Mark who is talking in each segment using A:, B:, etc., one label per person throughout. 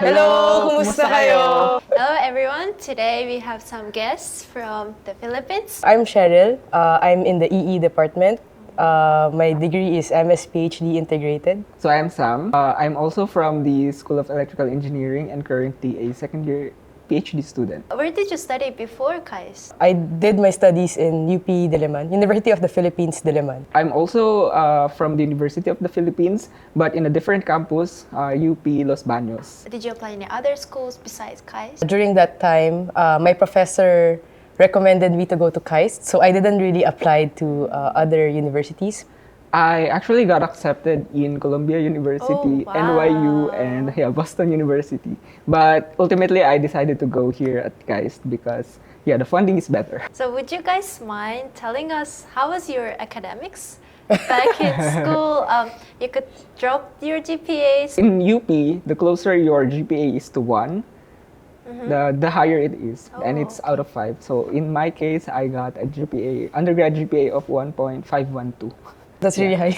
A: Hello! Kumusta kayo?
B: Hello everyone! Today we have some guests from the Philippines.
A: I'm Cheryl. I'm in the EE department. My degree is MS-PhD Integrated.
C: So I'm Sam. I'm also from the School of Electrical Engineering and currently a second year PhD student.
B: Where did you study before KAIST?
A: I did my studies in UP Diliman, University of the Philippines, Diliman.
C: I'm also from the University of the Philippines, but in a different campus, UP Los Baños.
B: Did you apply in other schools besides KAIST?
A: During that time, my professor recommended me to go to KAIST, so I didn't really apply to other universities.
C: I actually got accepted in Columbia University,
B: Oh, wow.
C: NYU, and Boston University. But ultimately, I decided to go here at KAIST because, the funding is better.
B: So would you guys mind telling us how was your academics? Back in school, you could drop your GPAs.
C: In UP, the closer your GPA is to 1, the higher it is, and it's out of 5. So in my case, I got a undergrad GPA of 1.512.
A: That's really high.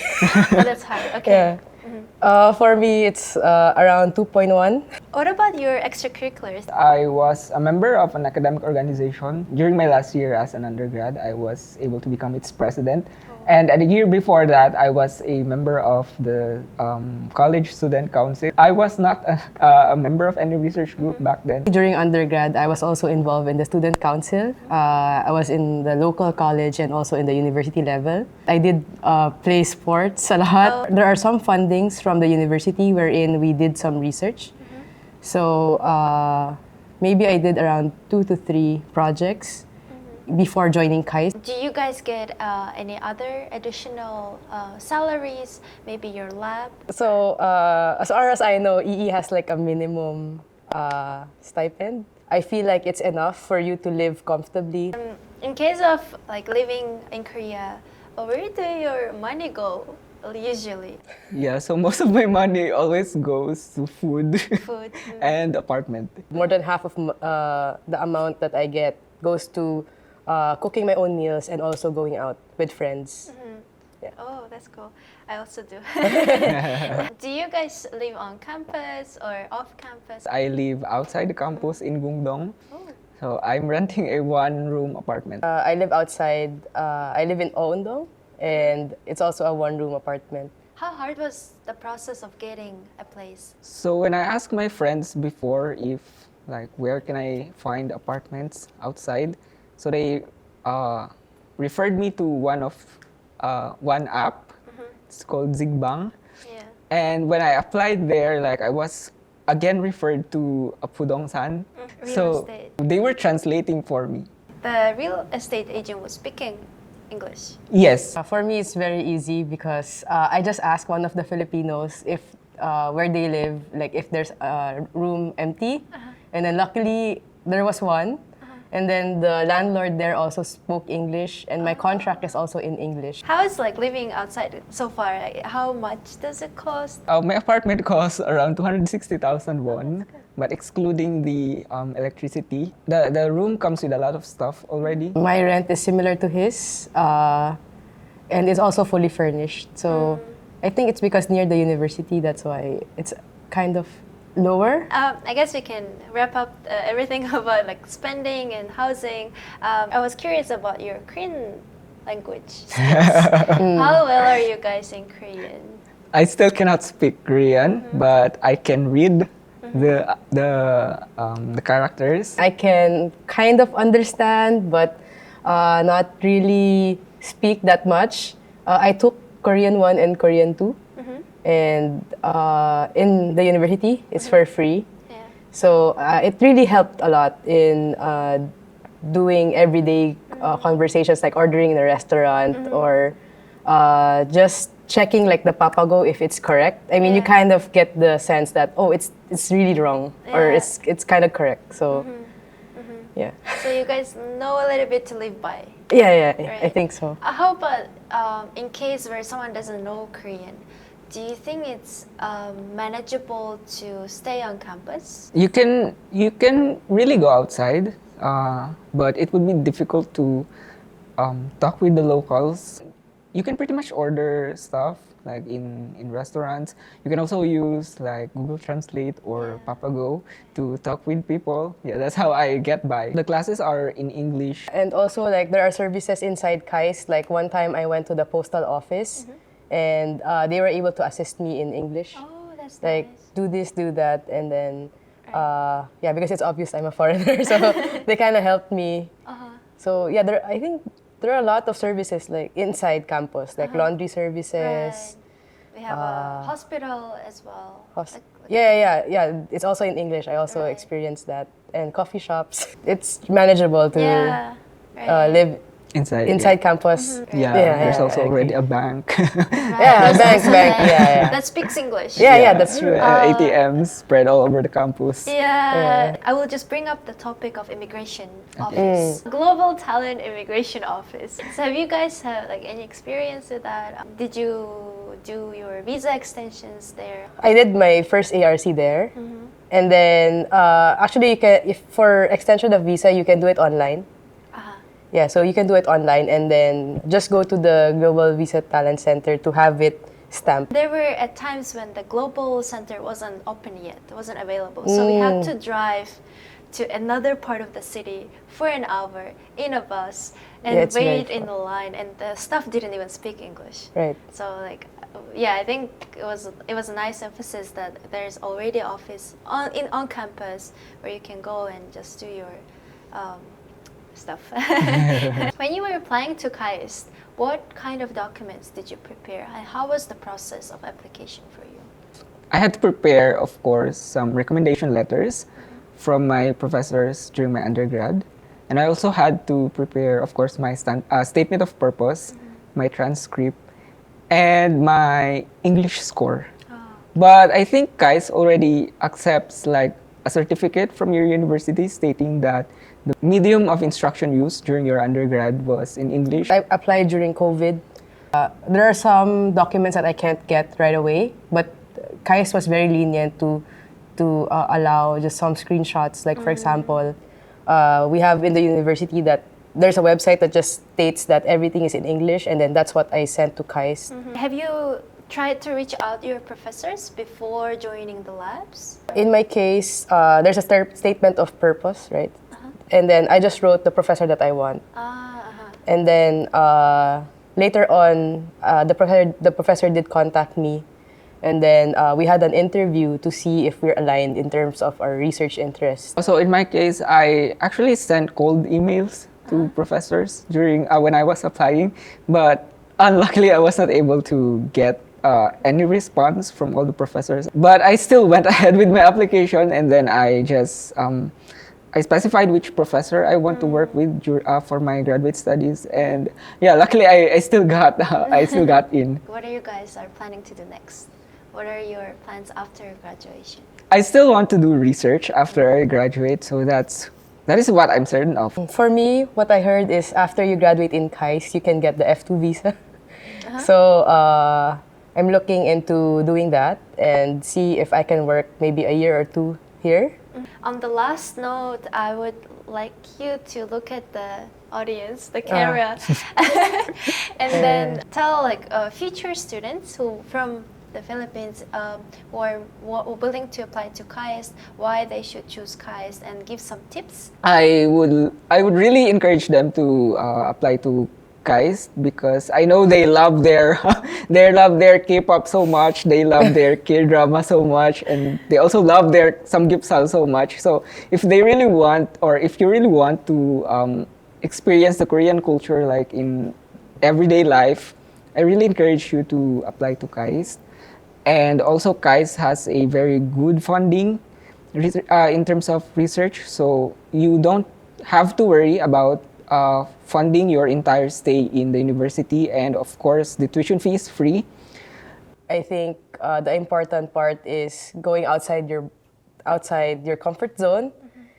B: Oh, that's hard. Okay.
A: For me, it's around 2.1.
B: What about your extracurriculars?
C: I was a member of an academic organization. During my last year as an undergrad, I was able to become its president. And a year before that, I was a member of the College Student Council. I was not a member of any research group back then.
A: During undergrad, I was also involved in the student council. I was in the local college and also in the university level. I did play sports a lot. There are some fundings from the university wherein we did some research. So maybe I did around 2 to 3 projects before joining KAIST.
B: Do you guys get any other additional salaries? Maybe your lab?
A: So as far as I know, EE has like a minimum stipend. I feel like it's enough for you to live comfortably.
B: In case of like living in Korea, where do your money go usually?
C: Yeah, so most of my money always goes to food,
B: Food.
C: and apartment.
A: More than half of the amount that I get goes to cooking my own meals and also going out with friends.
B: Oh, that's cool. I also do. Do you guys live on campus or off campus?
C: I live outside the campus in Gungdong.
B: Oh.
C: So I'm renting a 1-room apartment.
A: I live outside. I live in Oundong, and it's also a 1-room apartment.
B: How hard was the process of getting a place?
C: So when I asked my friends before if where can I find apartments outside, so they referred me to one app. It's called Zigbang.
B: Yeah.
C: And when I applied there, I was again referred to a Pudongsan.
B: Real
C: So
B: estate.
C: they were translating for me.
B: The real estate agent was speaking English.
C: Yes.
A: For me, it's very easy because I just ask one of the Filipinos if where they live, like if there's a room empty, and then luckily there was one. And then the landlord there also spoke English, and my contract is also in English.
B: How is like living outside so far? Like, how much does it cost?
C: My apartment costs around 260,000 won, but excluding the electricity. The room comes with a lot of stuff already.
A: My rent is similar to his, and it's also fully furnished. So I think it's because near the university, that's why it's kind of lower.
B: I guess we can wrap up everything about like spending and housing. I was curious about your Korean language skills. How well are you guys in Korean?
C: I still cannot speak Korean, but I can read the characters.
A: I can kind of understand, but not really speak that much. I took Korean 1 and Korean 2. And in the university, it's for free.
B: Yeah.
A: So it really helped a lot in doing everyday conversations, like ordering in a restaurant or just checking like the papago if it's correct. I mean, you kind of get the sense that it's really wrong or it's kind of correct. So yeah.
B: So you guys know a little bit to live by.
A: Yeah,
B: Right.
A: I think so.
B: How about in case where someone doesn't know Korean? Do you think it's manageable to stay on campus?
C: You can really go outside, but it would be difficult to talk with the locals. You can pretty much order stuff like in restaurants. You can also use like Google Translate or Papago to talk with people. Yeah, that's how I get by. The classes are in English.
A: And also, like, there are services inside KAIST. Like, one time I went to the postal office, and they were able to assist me in English.
B: Oh, that's
A: Like,
B: nice.
A: do this, do that, and then, yeah, because it's obvious I'm a foreigner, so they kind of helped me. So, yeah, I think there are a lot of services, like, inside campus, like laundry services.
B: Right. We have a hospital as well.
A: Yeah. It's also in English. I also
B: Right.
A: experienced that. And coffee shops. It's manageable to
B: Yeah. Right.
A: live inside
C: Yeah.
A: campus.
C: Yeah, there's also
A: I
C: already
A: agree.
C: a bank.
A: Yeah, bank, yeah.
B: That speaks English.
A: Yeah, that's true.
C: ATMs spread all over the campus.
B: Yeah, I will just bring up the topic of immigration office, Global Talent Immigration Office. So have you guys had like any experience with that? Did you do your visa extensions there?
A: I did my first ARC there. And then, actually, you can, if for extension of visa, you can do it online. Yeah, so you can do it online and then just go to the Global Visa Talent Center to have it stamped.
B: There were at times when the global center wasn't open yet, wasn't available. So we had to drive to another part of the city for an hour in a bus and
A: Yeah, it's very
B: wait in the line, and the staff didn't even speak English.
A: Right.
B: So like, yeah, I think it was a nice emphasis that there's already an office on campus where you can go and just do your stuff. When you were applying to KAIST, what kind of documents did you prepare, and how was the process of application for you?
C: I had to prepare, of course, some recommendation letters from my professors during my undergrad. And I also had to prepare, of course, my statement of purpose, my transcript, and my English score. But I think KAIST already accepts like a certificate from your university stating that the medium of instruction used during your undergrad was in English.
A: I applied during COVID. There are some documents that I can't get right away, but KAIST was very lenient to allow just some screenshots. Like, for example, we have in the university that there's a website that just states that everything is in English, and then that's what I sent to KAIST.
B: Have you tried to reach out to your professors before joining the labs?
A: In my case, there's a statement of purpose, right? And then I just wrote the professor that I want. And then later on, the professor did contact me. And then we had an interview to see if we're aligned in terms of our research interests.
C: Also, in my case, I actually sent cold emails to professors during when I was applying, but unluckily I was not able to get any response from all the professors. But I still went ahead with my application, and then I just I specified which professor I want to work with for my graduate studies, and yeah, luckily I still got I still got in.
B: What are you guys are planning to do next? What are your plans after graduation?
C: I still want to do research after I graduate, so that is what I'm certain of.
A: For me, what I heard is after you graduate in KAIST, you can get the F2 visa. So I'm looking into doing that and see if I can work maybe a year or two here.
B: On the last note, I would like you to look at the audience, the camera, and then tell like future students who from the Philippines who are willing to apply to KAIST, why they should choose KAIST, and give some tips.
C: I would really encourage them to apply to KAIST because I know they love their K-pop so much, they love their K-drama so much, and they also love their samgyeopsal so much. So if they really want, or if you really want to experience the Korean culture like in everyday life, I really encourage you to apply to KAIST. And also KAIST has a very good funding in terms of research, so you don't have to worry about funding your entire stay in the university, and of course the tuition fee is free.
A: I think the important part is going outside your comfort zone.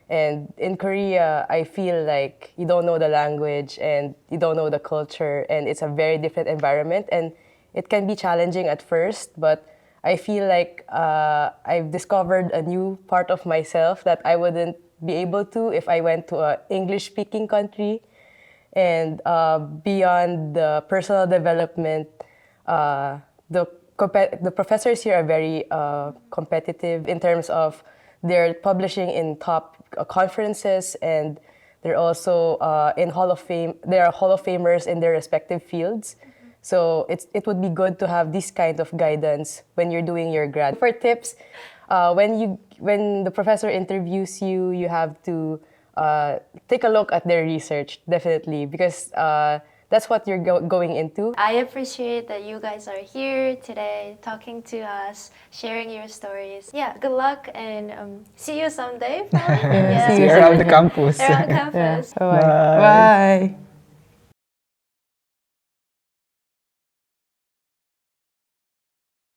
A: And in Korea, I feel like you don't know the language and you don't know the culture, and it's a very different environment, and it can be challenging at first, but I feel like I've discovered a new part of myself that I wouldn't be able to if I went to an English-speaking country. And beyond the personal development, the professors here are very competitive in terms of they're publishing in top conferences, and they're also in Hall of Fame. They are Hall of Famers in their respective fields. So it would be good to have this kind of guidance when you're doing your grad. For tips, when the professor interviews you, you have to take a look at their research, definitely, because that's what you're going into.
B: I appreciate that you guys are here today talking to us, sharing your stories. Yeah, good luck and see you someday, probably.
A: Yeah,
C: See you around the campus.
B: Around campus.
A: Bye. Bye.